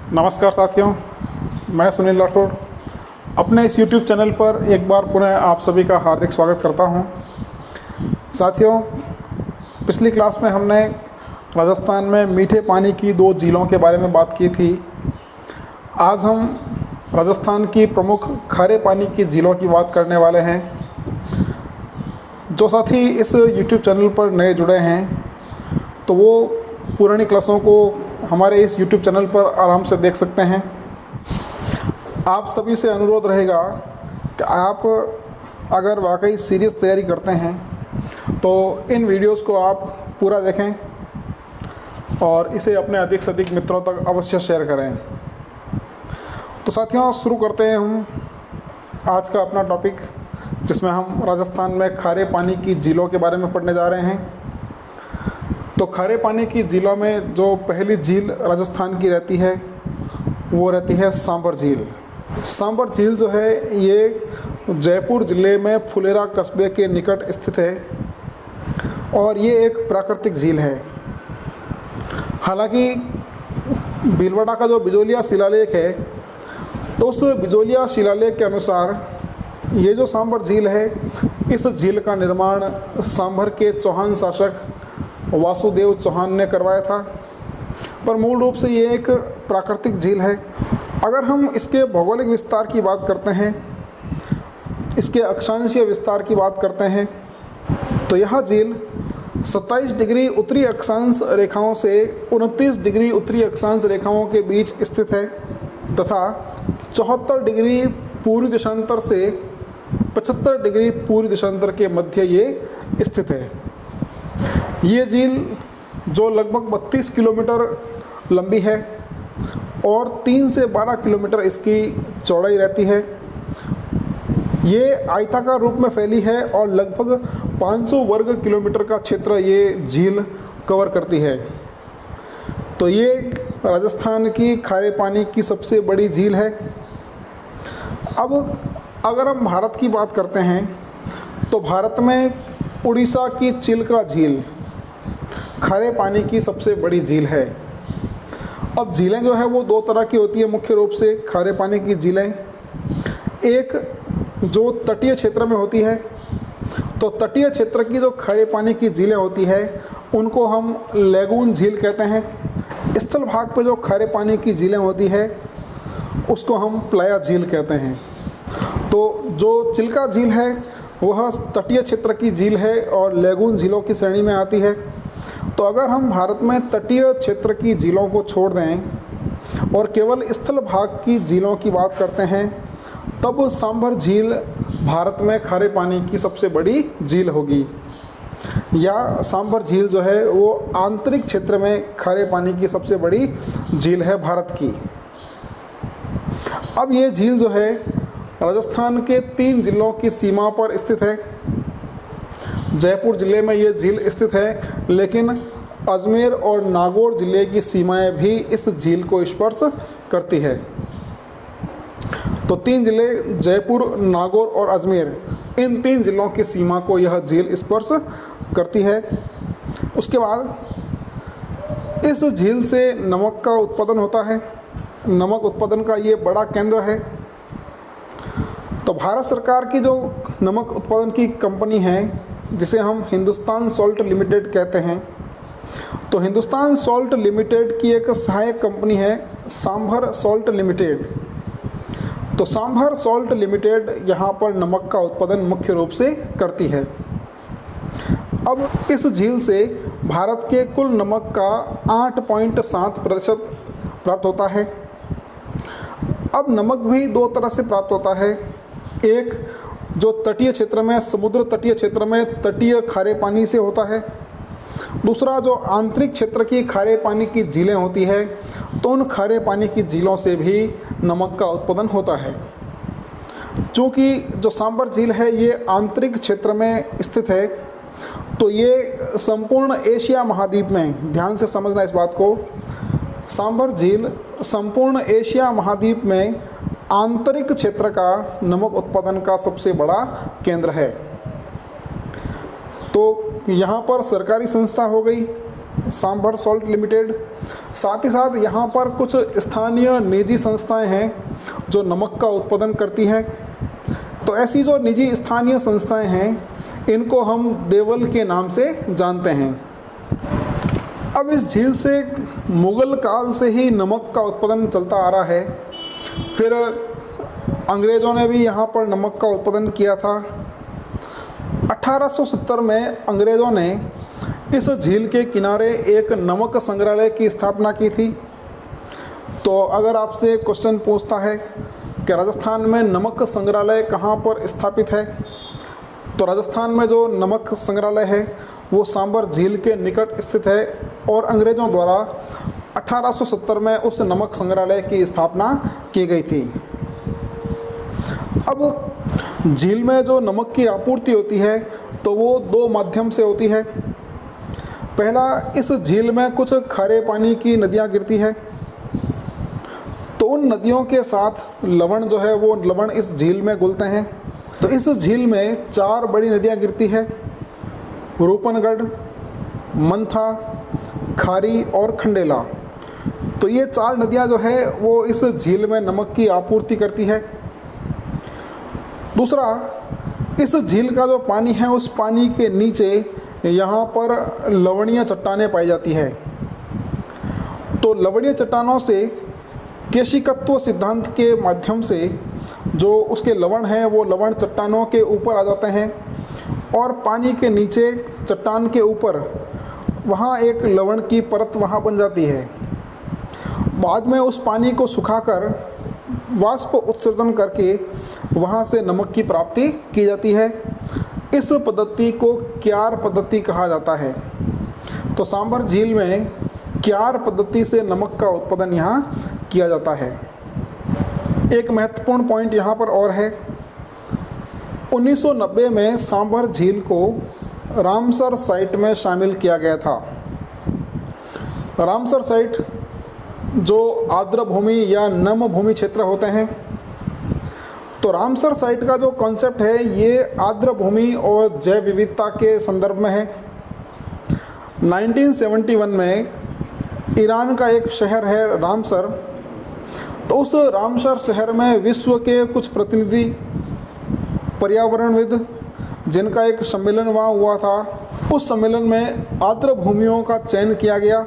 नमस्कार साथियों, मैं सुनील राठौड़ अपने इस YouTube चैनल पर एक बार पुनः आप सभी का हार्दिक स्वागत करता हूं। साथियों, पिछली क्लास में हमने राजस्थान में मीठे पानी की दो झीलों के बारे में बात की थी। आज हम राजस्थान की प्रमुख खारे पानी की झीलों की बात करने वाले हैं। जो साथी इस YouTube चैनल पर नए जुड़े हैं तो वो पुरानी क्लासों को हमारे इस YouTube चैनल पर आराम से देख सकते हैं। आप सभी से अनुरोध रहेगा कि आप अगर वाकई सीरियस तैयारी करते हैं तो इन वीडियोस को आप पूरा देखें और इसे अपने अधिक से अधिक मित्रों तक अवश्य शेयर करें। तो साथियों, शुरू करते हैं हम आज का अपना टॉपिक, जिसमें हम राजस्थान में खारे पानी की झीलों के बारे में पढ़ने जा रहे हैं। तो खारे पानी की झीलों में जो पहली झील राजस्थान की रहती है वो रहती है सांभर झील। सांभर झील जो है ये जयपुर ज़िले में फुलेरा कस्बे के निकट स्थित है और ये एक प्राकृतिक झील है। हालांकि भीलवाड़ा का जो बिजोलिया शिलालेख है तो उस बिजोलिया शिलालेख के अनुसार ये जो सांभर झील है, इस झील का निर्माण सांभर के चौहान शासक वासुदेव चौहान ने करवाया था, पर मूल रूप से ये एक प्राकृतिक झील है। अगर हम इसके भौगोलिक विस्तार की बात करते हैं, इसके अक्षांशीय विस्तार की बात करते हैं, तो यह झील 27 डिग्री उत्तरी अक्षांश रेखाओं से 29 डिग्री उत्तरी अक्षांश रेखाओं के बीच स्थित है तथा 74 डिग्री पूर्वी देशांतर से 75 डिग्री पूर्वी देशांतर के मध्य ये स्थित है। ये झील जो लगभग 32 किलोमीटर लंबी है और 3 से 12 किलोमीटर इसकी चौड़ाई रहती है। ये आयताकार रूप में फैली है और लगभग 500 वर्ग किलोमीटर का क्षेत्र ये झील कवर करती है। तो ये राजस्थान की खारे पानी की सबसे बड़ी झील है। अब अगर हम भारत की बात करते हैं तो भारत में उड़ीसा की चिल्का झील खारे पानी की सबसे बड़ी झील है। अब झीलें जो है वो दो तरह की होती है मुख्य रूप से खारे पानी की झीलें। एक जो तटीय क्षेत्र में होती है, तो तटीय क्षेत्र की जो खारे पानी की झीलें होती है उनको हम लैगून झील कहते हैं। स्थल भाग पे जो खारे पानी की झीलें होती है उसको हम प्लाया झील कहते हैं। तो जो चिल्का झील है वह तटीय क्षेत्र की झील है और लैगून झीलों की श्रेणी में आती है। तो अगर हम भारत में तटीय क्षेत्र की झीलों को छोड़ दें और केवल स्थल भाग की झीलों की बात करते हैं, तब सांभर झील भारत में खारे पानी की सबसे बड़ी झील होगी, या सांभर झील जो है वो आंतरिक क्षेत्र में खारे पानी की सबसे बड़ी झील है भारत की। अब ये झील जो है राजस्थान के 3 जिलों की सीमा पर स्थित है। जयपुर ज़िले में ये झील स्थित है, लेकिन अजमेर और नागौर ज़िले की सीमाएं भी इस झील को स्पर्श करती है। तो 3 ज़िले जयपुर, नागौर और अजमेर, इन 3 ज़िलों की सीमा को यह झील स्पर्श करती है। उसके बाद इस झील से नमक का उत्पादन होता है। नमक उत्पादन का ये बड़ा केंद्र है। तो भारत सरकार की जो नमक उत्पादन की कंपनी है, जिसे हम हिंदुस्तान सॉल्ट लिमिटेड कहते हैं, तो हिंदुस्तान सॉल्ट लिमिटेड की एक सहायक कंपनी है सांभर सॉल्ट लिमिटेड। तो सांभर सॉल्ट लिमिटेड यहाँ पर नमक का उत्पादन मुख्य रूप से करती है। अब इस झील से भारत के कुल नमक का 8.7% प्राप्त होता है। अब नमक भी दो तरह से प्राप्त होता है। एक जो तटीय क्षेत्र में, समुद्र तटीय क्षेत्र में तटीय खारे पानी से होता है। दूसरा जो आंतरिक क्षेत्र की खारे पानी की झीलें होती है, तो उन खारे पानी की झीलों से भी नमक का उत्पादन होता है। चूँकि जो सांभर झील है ये आंतरिक क्षेत्र में स्थित है, तो ये संपूर्ण एशिया महाद्वीप में, ध्यान से समझना इस बात को, सांभर झील संपूर्ण एशिया महाद्वीप में आंतरिक क्षेत्र का नमक उत्पादन का सबसे बड़ा केंद्र है। तो यहाँ पर सरकारी संस्था हो गई सांभर सॉल्ट लिमिटेड। साथ ही साथ यहाँ पर कुछ स्थानीय निजी संस्थाएं हैं जो नमक का उत्पादन करती हैं। तो ऐसी जो निजी स्थानीय संस्थाएं हैं, इनको हम देवल के नाम से जानते हैं। अब इस झील से मुग़ल काल से ही नमक का उत्पादन चलता आ रहा है। फिर अंग्रेज़ों ने भी यहाँ पर नमक का उत्पादन किया था। 1870 में अंग्रेज़ों ने इस झील के किनारे एक नमक संग्रहालय की स्थापना की थी। तो अगर आपसे क्वेश्चन पूछता है कि राजस्थान में नमक संग्रहालय कहाँ पर स्थापित है, तो राजस्थान में जो नमक संग्रहालय है वो सांभर झील के निकट स्थित है और अंग्रेज़ों द्वारा 1870 में उस नमक संग्रहालय की स्थापना की गई थी। अब झील में जो नमक की आपूर्ति होती है तो वो दो माध्यम से होती है। पहला, इस झील में कुछ खारे पानी की नदियाँ गिरती है, तो उन नदियों के साथ लवण जो है वो लवण इस झील में घुलते हैं। तो इस झील में 4 बड़ी नदियाँ गिरती है, रूपनगढ़, मंथा, खारी और खंडेला। तो ये 4 नदियाँ जो है वो इस झील में नमक की आपूर्ति करती है। दूसरा, इस झील का जो पानी है उस पानी के नीचे यहाँ पर लवणीय चट्टानें पाई जाती है। तो लवणीय चट्टानों से केशिकत्व सिद्धांत के माध्यम से जो उसके लवण हैं वो लवण चट्टानों के ऊपर आ जाते हैं और पानी के नीचे चट्टान के ऊपर वहाँ एक लवण की परत वहाँ बन जाती है। बाद में उस पानी को सुखाकर वाष्प उत्सर्जन करके वहाँ से नमक की प्राप्ति की जाती है। इस पद्धति को क्यार पद्धति कहा जाता है। तो सांभर झील में क्यार पद्धति से नमक का उत्पादन यहाँ किया जाता है। एक महत्वपूर्ण पॉइंट यहाँ पर और है, 1990 में सांभर झील को रामसर साइट में शामिल किया गया था। रामसर साइट जो आर्द्र भूमि या नम भूमि क्षेत्र होते हैं, तो रामसर साइट का जो कॉन्सेप्ट है ये आर्द्र भूमि और जैव विविधता के संदर्भ में है। 1971 में ईरान का एक शहर है रामसर, तो उस रामसर शहर में विश्व के कुछ प्रतिनिधि पर्यावरणविद जिनका एक सम्मेलन वहाँ हुआ था, उस सम्मेलन में आर्द्र भूमियों का चयन किया गया।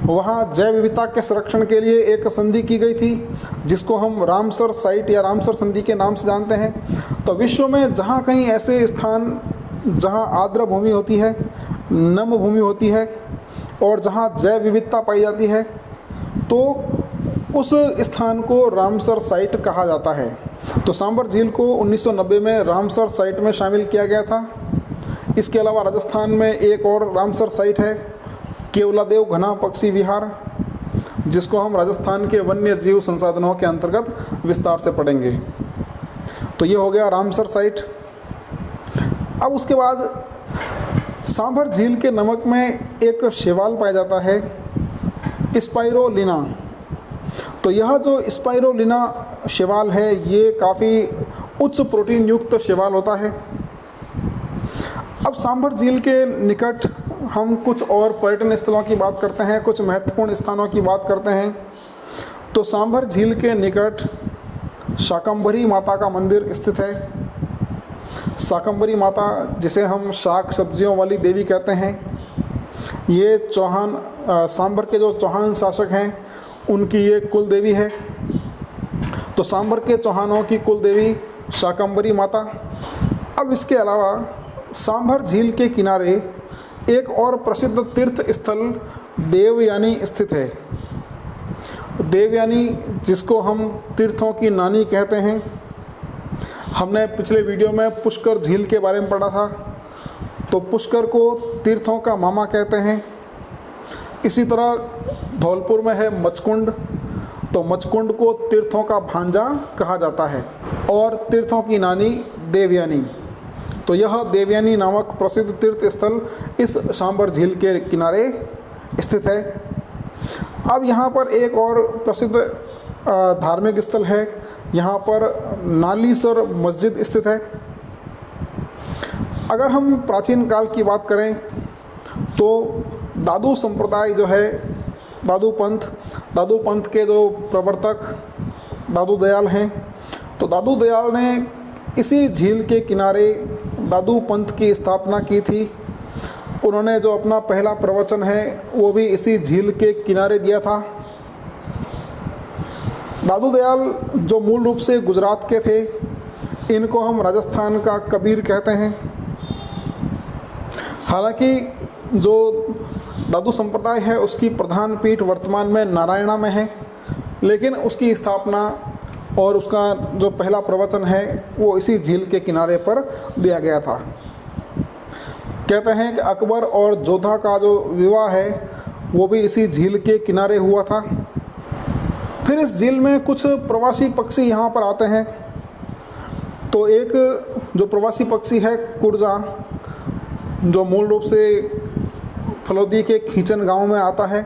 वहाँ जैव विविधता के संरक्षण के लिए एक संधि की गई थी जिसको हम रामसर साइट या रामसर संधि के नाम से जानते हैं। तो विश्व में जहाँ कहीं ऐसे स्थान जहाँ आर्द्र भूमि होती है, नम भूमि होती है और जहाँ जैव विविधता पाई जाती है, तो उस स्थान को रामसर साइट कहा जाता है। तो सांभर झील को 1990 में रामसर साइट में शामिल किया गया था। इसके अलावा राजस्थान में एक और रामसर साइट है, केवलादेव घना पक्षी विहार, जिसको हम राजस्थान के वन्य जीव संसाधनों के अंतर्गत विस्तार से पढ़ेंगे। तो ये हो गया रामसर साइट। अब उसके बाद सांभर झील के नमक में एक शैवाल पाया जाता है, स्पाइरोलिना। तो यह जो स्पाइरोलिना शैवाल है ये काफ़ी उच्च प्रोटीन युक्त शैवाल होता है। अब सांभर झील के निकट हम कुछ और पर्यटन स्थलों की बात करते हैं, कुछ महत्वपूर्ण स्थानों की बात करते हैं। तो सांभर झील के निकट शाकंभरी माता का मंदिर स्थित है। शाकंभरी माता, जिसे हम शाक सब्जियों वाली देवी कहते हैं, ये चौहान सांभर के जो चौहान शासक हैं उनकी ये कुल देवी है। तो सांभर के चौहानों की कुल देवी शाकंभरी माता। अब इसके अलावा सांभर झील के किनारे एक और प्रसिद्ध तीर्थ स्थल देवयानी स्थित है। देवयानी, जिसको हम तीर्थों की नानी कहते हैं। हमने पिछले वीडियो में पुष्कर झील के बारे में पढ़ा था। तो पुष्कर को तीर्थों का मामा कहते हैं। इसी तरह धौलपुर में है मचकुंड, तो मचकुंड को तीर्थों का भांजा कहा जाता है और तीर्थों की नानी देवयानी। तो यह देवयानी नामक प्रसिद्ध तीर्थ स्थल इस सांभर झील के किनारे स्थित है। अब यहाँ पर एक और प्रसिद्ध धार्मिक स्थल है, यहाँ पर नालीसर मस्जिद स्थित है। अगर हम प्राचीन काल की बात करें तो दादू संप्रदाय जो है, दादू पंथ के जो प्रवर्तक दादू दयाल हैं, तो दादू दयाल ने इसी झील के किनारे दादू पंथ की स्थापना की थी। उन्होंने जो अपना पहला प्रवचन है वो भी इसी झील के किनारे दिया था। दादू दयाल जो मूल रूप से गुजरात के थे, इनको हम राजस्थान का कबीर कहते हैं। हालांकि जो दादू संप्रदाय है उसकी प्रधान पीठ वर्तमान में नारायणा में है, लेकिन उसकी स्थापना और उसका जो पहला प्रवचन है वो इसी झील के किनारे पर दिया गया था। कहते हैं कि अकबर और जोधा का जो विवाह है वो भी इसी झील के किनारे हुआ था। फिर इस झील में कुछ प्रवासी पक्षी यहाँ पर आते हैं। तो एक जो प्रवासी पक्षी है कुरजा, जो मूल रूप से फलोदी के खींचन गांव में आता है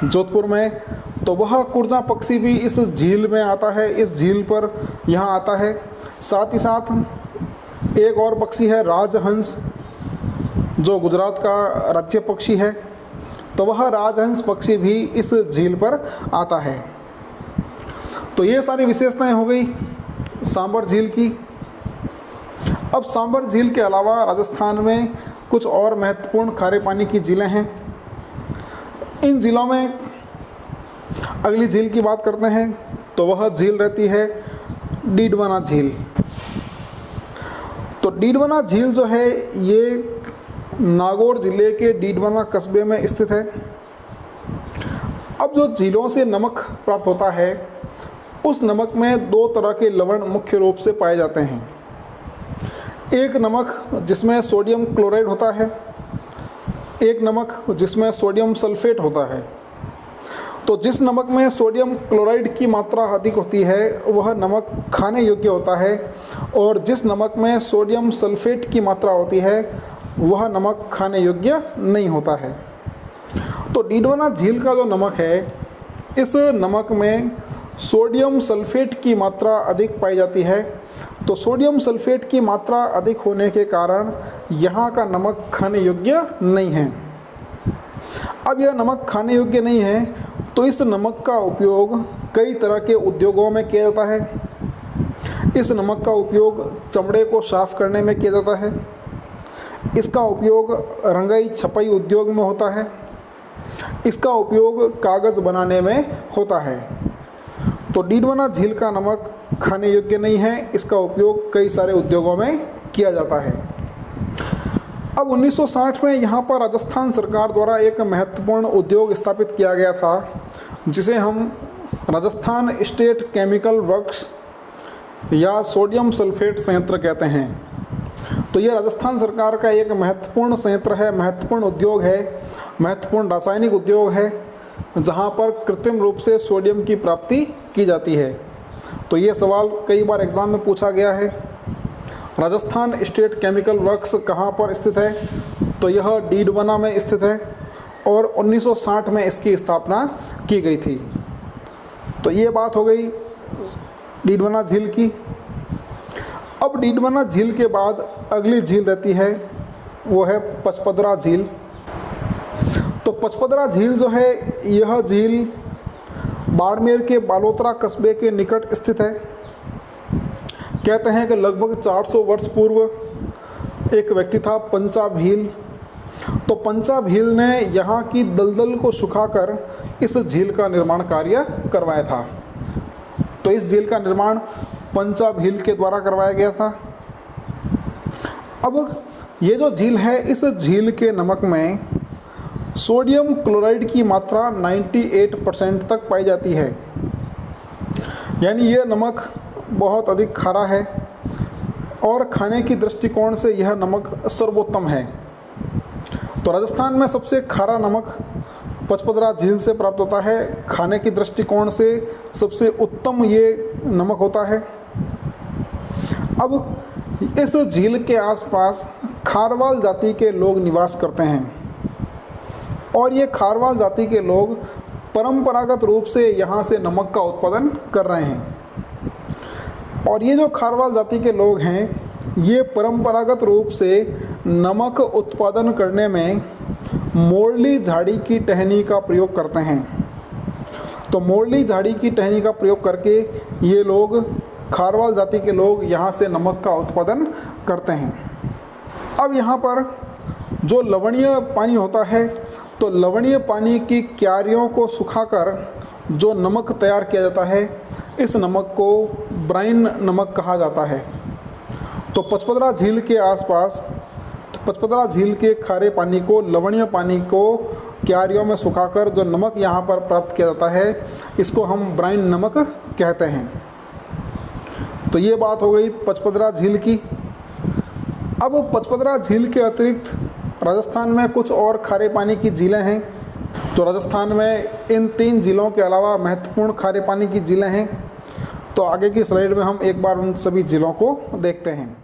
जोधपुर में, तो वह कुरजा पक्षी भी इस झील में आता है, इस झील पर यहाँ आता है। साथ ही साथ एक और पक्षी है राजहंस, जो गुजरात का राज्य पक्षी है, तो वह राजहंस पक्षी भी इस झील पर आता है। तो ये सारी विशेषताएं हो गई सांबर झील की। अब सांबर झील के अलावा राजस्थान में कुछ और महत्वपूर्ण खारे पानी की झीलें हैं। इन झीलों में अगली झील की बात करते हैं तो वह झील रहती है डीडवाना झील। तो डीडवाना झील जो है ये नागौर जिले के डीडवाना कस्बे में स्थित है। अब जो झीलों से नमक प्राप्त होता है उस नमक में दो तरह के लवण मुख्य रूप से पाए जाते हैं। एक नमक जिसमें सोडियम क्लोराइड होता है, एक नमक जिसमें सोडियम सल्फेट होता है। तो जिस नमक में सोडियम क्लोराइड की मात्रा अधिक होती है वह नमक खाने योग्य होता है, और जिस नमक में सोडियम सल्फेट की मात्रा होती है वह नमक खाने योग्य नहीं होता है। तो डीडवाना झील का जो नमक है, इस नमक में सोडियम सल्फेट की मात्रा अधिक पाई जाती है। तो सोडियम सल्फेट की मात्रा अधिक होने के कारण यहाँ का नमक खाने योग्य नहीं है। अब यह नमक खाने योग्य नहीं है तो इस नमक का उपयोग कई तरह के उद्योगों में किया जाता है। इस नमक का उपयोग चमड़े को साफ करने में किया जाता है। इसका उपयोग रंगाई छपाई उद्योग में होता है। इसका उपयोग कागज़ बनाने में होता है। तो डीडवाना झील का नमक खाने योग्य नहीं है, इसका उपयोग कई सारे उद्योगों में किया जाता है। अब 1960 में यहाँ पर राजस्थान सरकार द्वारा एक महत्वपूर्ण उद्योग स्थापित किया गया था, जिसे हम राजस्थान स्टेट केमिकल वर्क्स या सोडियम सल्फेट संयंत्र कहते हैं। तो ये राजस्थान सरकार का एक महत्वपूर्ण संयंत्र है, महत्वपूर्ण उद्योग है, महत्वपूर्ण रासायनिक उद्योग है, जहाँ पर कृत्रिम रूप से सोडियम की प्राप्ति की जाती है। तो ये सवाल कई बार एग्ज़ाम में पूछा गया है, राजस्थान स्टेट केमिकल वर्क्स कहाँ पर स्थित है? तो यह डीडवाना में स्थित है और 1960 में इसकी स्थापना की गई थी। तो ये बात हो गई डीडवाना झील की। अब डीडवाना झील के बाद अगली झील रहती है वो है पचपदरा झील। तो पचपदरा झील जो है, यह झील बाड़मेर के बालोतरा कस्बे के निकट स्थित है। कहते हैं कि लगभग 400 वर्ष पूर्व एक व्यक्ति था पंचा भील। तो पंचा भील ने यहाँ की दलदल को सुखाकर इस झील का निर्माण कार्य करवाया था। तो इस झील का निर्माण पंचा भील के द्वारा करवाया गया था। अब ये जो झील है, इस झील के नमक में सोडियम क्लोराइड की मात्रा 98% तक पाई जाती है। यानी यह नमक बहुत अधिक खारा है और खाने की दृष्टिकोण से यह नमक सर्वोत्तम है। तो राजस्थान में सबसे खारा नमक पचपदरा झील से प्राप्त होता है। खाने की दृष्टिकोण से सबसे उत्तम ये नमक होता है। अब इस झील के आसपास खारवाल जाति के लोग निवास करते हैं और ये खारवाल जाति के लोग परंपरागत रूप से यहाँ से नमक का उत्पादन कर रहे हैं। और ये जो खारवाल जाति के लोग हैं, ये परंपरागत रूप से नमक उत्पादन करने में मोरली झाड़ी की टहनी का प्रयोग करते हैं। तो मोरली झाड़ी की टहनी का प्रयोग करके ये लोग, खारवाल जाति के लोग, यहाँ से नमक का उत्पादन करते हैं। अब यहाँ पर जो लवणीय पानी होता है, तो लवणीय पानी की क्यारियों को सुखाकर जो नमक तैयार किया जाता है, इस नमक को ब्राइन नमक कहा जाता है। तो पचपदरा झील के आसपास, पचपदरा झील के खारे पानी को, लवणीय पानी को क्यारियों में सुखाकर जो नमक यहाँ पर प्राप्त किया जाता है, इसको हम ब्राइन नमक कहते हैं। तो ये बात हो गई पचपदरा झील की। अब पचपदरा झील के अतिरिक्त राजस्थान में कुछ और खारे पानी की झीलें हैं। तो राजस्थान में इन 3 झीलों के अलावा महत्वपूर्ण खारे पानी की झीलें हैं। तो आगे की स्लाइड में हम एक बार उन सभी झीलों को देखते हैं।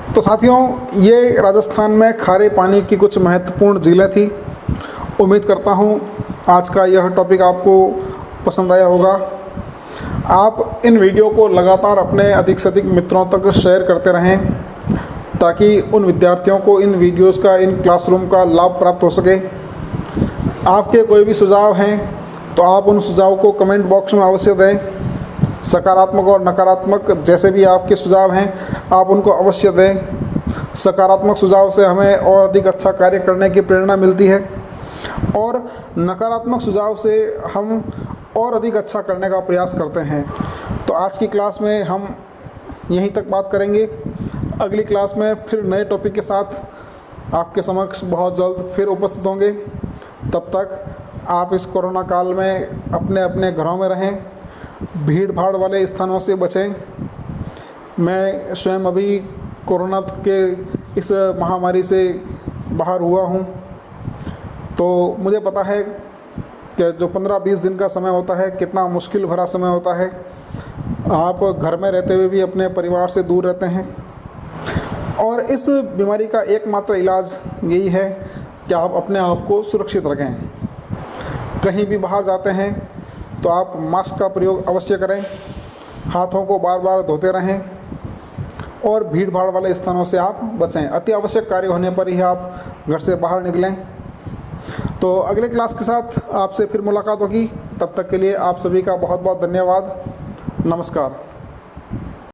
तो साथियों, ये राजस्थान में खारे पानी की कुछ महत्वपूर्ण झीलें थी। उम्मीद करता हूँ आज का यह टॉपिक आपको पसंद आया होगा। आप इन वीडियो को लगातार अपने अधिक से अधिक मित्रों तक शेयर करते रहें, ताकि उन विद्यार्थियों को इन वीडियोस का, इन क्लासरूम का लाभ प्राप्त हो सके। आपके कोई भी सुझाव हैं तो आप उन सुझाव को कमेंट बॉक्स में अवश्य दें। सकारात्मक और नकारात्मक जैसे भी आपके सुझाव हैं, आप उनको अवश्य दें। सकारात्मक सुझाव से हमें और अधिक अच्छा कार्य करने की प्रेरणा मिलती है, और नकारात्मक सुझाव से हम और अधिक अच्छा करने का प्रयास करते हैं। तो आज की क्लास में हम यहीं तक बात करेंगे। अगली क्लास में फिर नए टॉपिक के साथ आपके समक्ष बहुत जल्द फिर उपस्थित होंगे। तब तक आप इस कोरोना काल में अपने अपने घरों में रहें, भीड़ भाड़ वाले स्थानों से बचें। मैं स्वयं अभी कोरोना के इस महामारी से बाहर हुआ हूँ, तो मुझे पता है कि जो 15-20 दिन का समय होता है कितना मुश्किल भरा समय होता है। आप घर में रहते हुए भी अपने परिवार से दूर रहते हैं, और इस बीमारी का एकमात्र इलाज यही है कि आप अपने आप को सुरक्षित रखें। कहीं भी बाहर जाते हैं तो आप मास्क का प्रयोग अवश्य करें, हाथों को बार बार धोते रहें, और भीड़ भाड़ वाले स्थानों से आप बचें। अति आवश्यक कार्य होने पर ही आप घर से बाहर निकलें। तो अगले क्लास के साथ आपसे फिर मुलाकात होगी। तब तक के लिए आप सभी का बहुत बहुत धन्यवाद। नमस्कार।